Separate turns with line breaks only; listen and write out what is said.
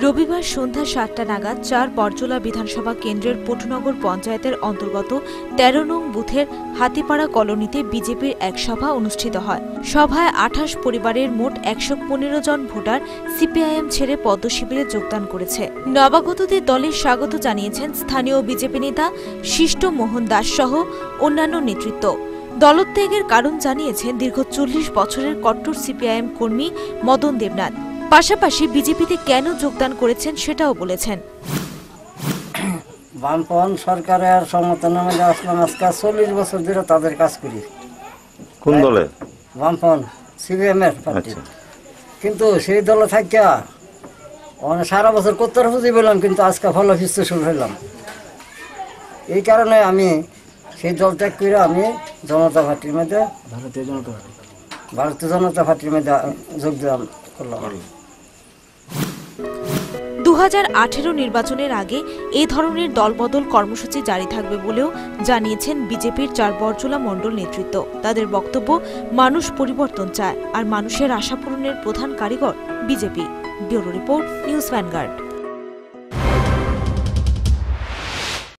রবিবার সন্ধ্যা ৭টা নাগাদ ৪ বরজলা বিধানসভা কেন্দ্রের পটুনগর পঞ্চায়েতের অন্তর্গত ১৩ নং বুথের হাতিপাড়া কলোনিতে বিজেপির এক সভা অনুষ্ঠিত হয়। সভায় ২৮ পরিবারের মোট ১১৫ জন ভোটার সিপিআইএম ছেড়ে পদ্ম শিবিরে যোগদান করেছে। নবাগতদের দলে স্বাগত জানিয়েছেন স্থানীয় বিজেপি নেতা শিষ্ট মোহন দাস সহ অন্যান্য নেতৃত্ব। দলত্যাগের কারণ জানিয়েছেন দীর্ঘ ৪০ বছরের কট্টর সিপিআইএম কর্মী মদন দেবনাথ। পাশাপাশি বিজেপিতে কেন যোগদান করেছেন সেটাও বলেছেন।
বামপন সরকারের সমর্থনে মধ্যে আসলাম, আজকে ৪০ বছর ধরে তাদের কাজ করি।
কোন দলে?
বামপন সিপিএম এর পার্টি। কিন্তু সেই দলে থাকিয়া সারা বছর কত্তর পুঁজি পেলাম, কিন্তু আজকে ফল শুরু হইলাম। এই কারণে আমি সেই দল ত্যাগ করে আমি জনতা পার্টির মধ্যে ভারতীয় জনতা পার্টির মধ্যে যোগদান করলাম।
২০১৮ নির্বাচনের আগে এ ধরনের দলবদল কর্মসূচি জারি থাকবে বলেও জানিয়েছেন বিজেপির ৪ বরজলা মণ্ডল নেতৃত্ব। তাদের বক্তব্য, মানুষ পরিবর্তন চায়, আর মানুষের আশা পূরণের প্রধান কারিগর BJP. Bureau report, news vanguard.